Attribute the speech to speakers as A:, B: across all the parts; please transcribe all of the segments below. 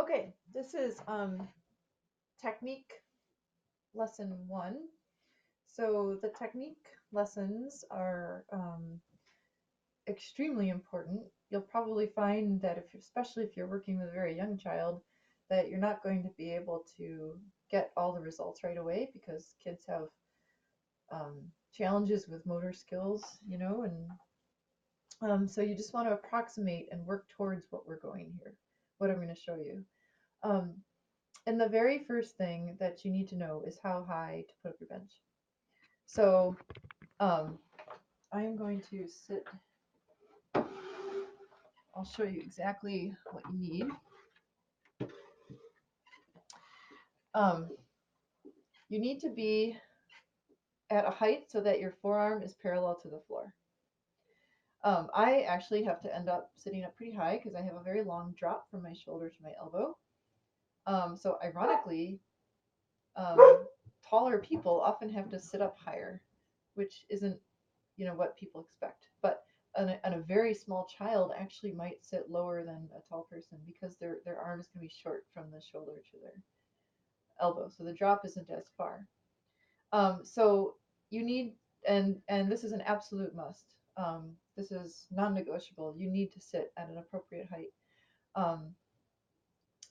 A: Okay, this is technique lesson 1. So the technique lessons are extremely important. You'll probably find that especially if you're working with a very young child, that you're not going to be able to get all the results right away because kids have challenges with motor skills, and so you just want to approximate and work towards what we're going here, what I'm going to show you. Um, And the very first thing that you need to know is how high to put up your bench. So I am going to sit, I'll show you exactly what you need. Um, you need to be at a height so that your forearm is parallel to the floor. I actually have to end up sitting up pretty high because I have a very long drop from my shoulder to my elbow. So ironically, taller people often have to sit up higher, which isn't what people expect. But a very small child actually might sit lower than a tall person because their arm is going to be short from the shoulder to their elbow, so the drop isn't as far. So you need, and this is an absolute must. This is non-negotiable. You need to sit at an appropriate height. Um,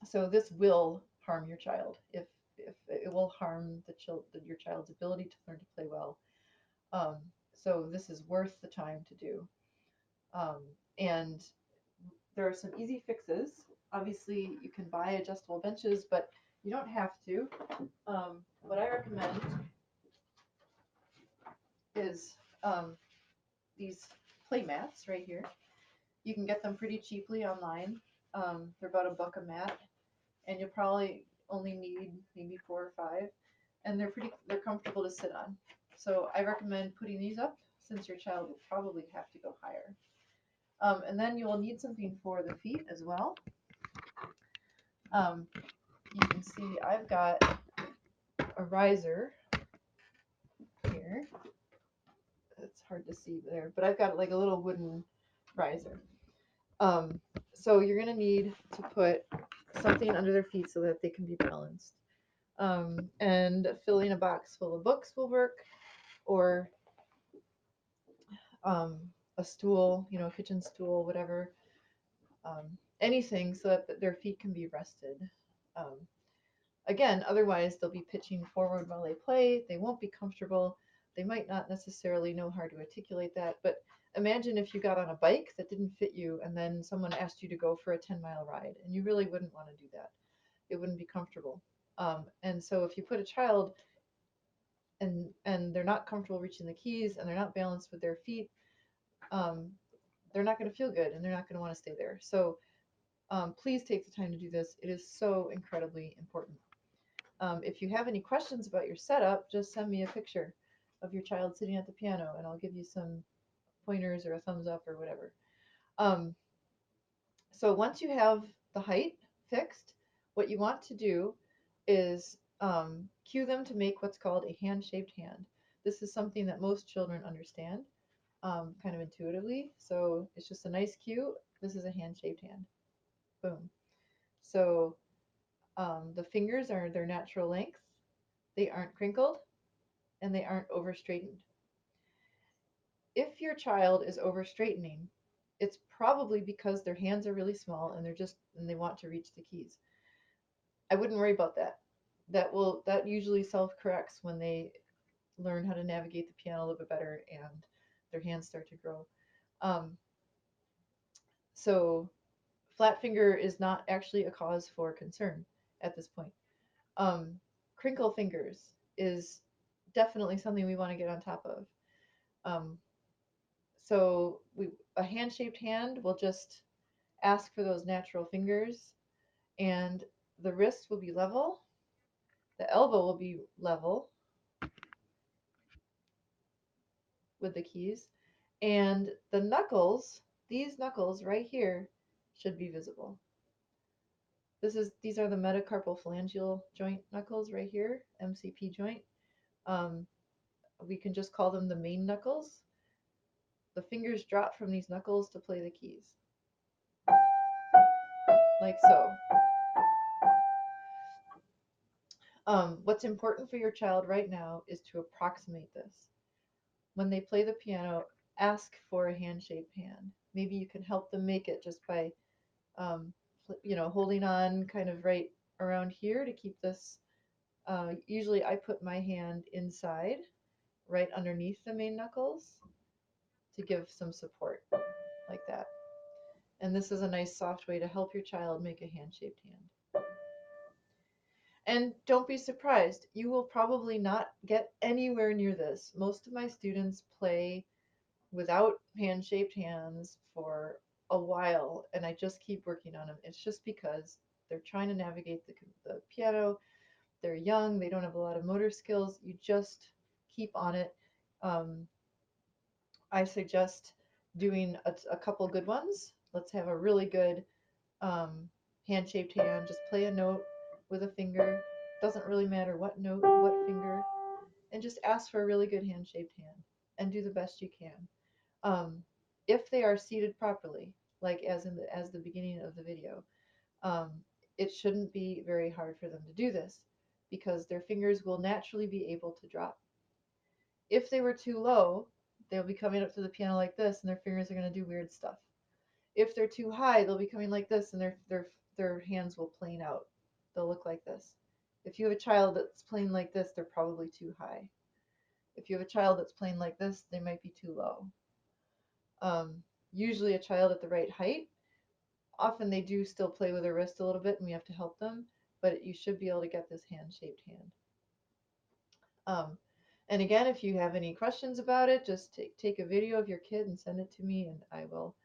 A: so this will harm your child if it will harm your child's ability to learn to play well. Um, so this is worth the time to do. And there are some easy fixes. Obviously, you can buy adjustable benches, but you don't have to. What I recommend is these play mats right here. You can get them pretty cheaply online. They're about $1 a mat, and you'll probably only need maybe 4 or 5, and they're comfortable to sit on. So I recommend putting these up since your child will probably have to go higher. And then you will need something for the feet as well. You can see I've got a riser here. It's hard to see there, but I've got like a little wooden riser. So you're going to need to put something under their feet so that they can be balanced. And filling a box full of books will work, or a stool, a kitchen stool, whatever. Anything so that their feet can be rested. Um, Again, otherwise they'll be pitching forward while they play. They won't be comfortable. They might not necessarily know how to articulate that. But imagine if you got on a bike that didn't fit you and then someone asked you to go for a 10-mile ride, and you really wouldn't want to do that. It wouldn't be comfortable. And so if you put a child and they're not comfortable reaching the keys and they're not balanced with their feet, um, they're not going to feel good and they're not going to want to stay there. So please take the time to do this. It is so incredibly important. If you have any questions about your setup, just send me a picture of your child sitting at the piano and I'll give you some pointers or a thumbs up or whatever. So once you have the height fixed, what you want to do is cue them to make what's called a hand-shaped hand. This is something that most children understand kind of intuitively. So it's just a nice cue. This is a hand-shaped hand. Boom. So the fingers are their natural length. They aren't crinkled and they aren't over straightened. If your child is over straightening, it's probably because their hands are really small and they want to reach the keys. I wouldn't worry about that. That usually self-corrects when they learn how to navigate the piano a little bit better and their hands start to grow. So flat finger is not actually a cause for concern at this point. Crinkle fingers is definitely something we want to get on top of. So a hand-shaped hand will just ask for those natural fingers, and the wrist will be level, the elbow will be level with the keys, and the knuckles, these knuckles right here, should be visible. These are the metacarpal phalangeal joint knuckles right here, MCP joint. We can just call them the main knuckles. The fingers drop from these knuckles to play the keys, like so. What's important for your child right now is to approximate this. When they play the piano, ask for a hand-shaped hand. Maybe you can help them make it just by, um, holding on kind of right around here to keep this. Usually, I put my hand inside, right underneath the main knuckles, to give some support, like that. And this is a nice soft way to help your child make a hand-shaped hand. And don't be surprised, you will probably not get anywhere near this. Most of my students play without hand-shaped hands for a while, and I just keep working on them. It's just because they're trying to navigate the piano. They're young, they don't have a lot of motor skills. You just keep on it. Um, I suggest doing a couple good ones. Let's have a really good hand-shaped hand. Just play a note with a finger. Doesn't really matter what note, what finger, and just ask for a really good hand-shaped hand and do the best you can. Um, if they are seated properly, like as the beginning of the video, um, it shouldn't be very hard for them to do this because their fingers will naturally be able to drop. If they were too low, they'll be coming up to the piano like this, and their fingers are going to do weird stuff. If they're too high, they'll be coming like this, and their hands will plane out. They'll look like this. If you have a child that's playing like this, they're probably too high. If you have a child that's playing like this, they might be too low. Usually a child at the right height, often they do still play with their wrist a little bit and we have to help them, but you should be able to get this hand-shaped hand. Um, and again, if you have any questions about it, just take a video of your kid and send it to me and I will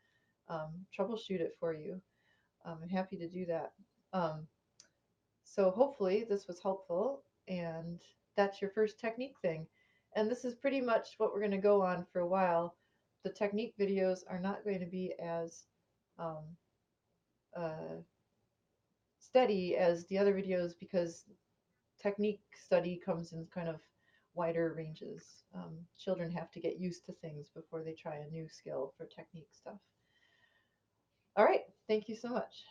A: troubleshoot it for you. I'm happy to do that. Um, so hopefully this was helpful, and that's your first technique thing. And this is pretty much what we're going to go on for a while. The technique videos are not going to be as um, uh, steady as the other videos because technique study comes in kind of wider ranges. Children have to get used to things before they try a new skill for technique stuff. All right, thank you so much.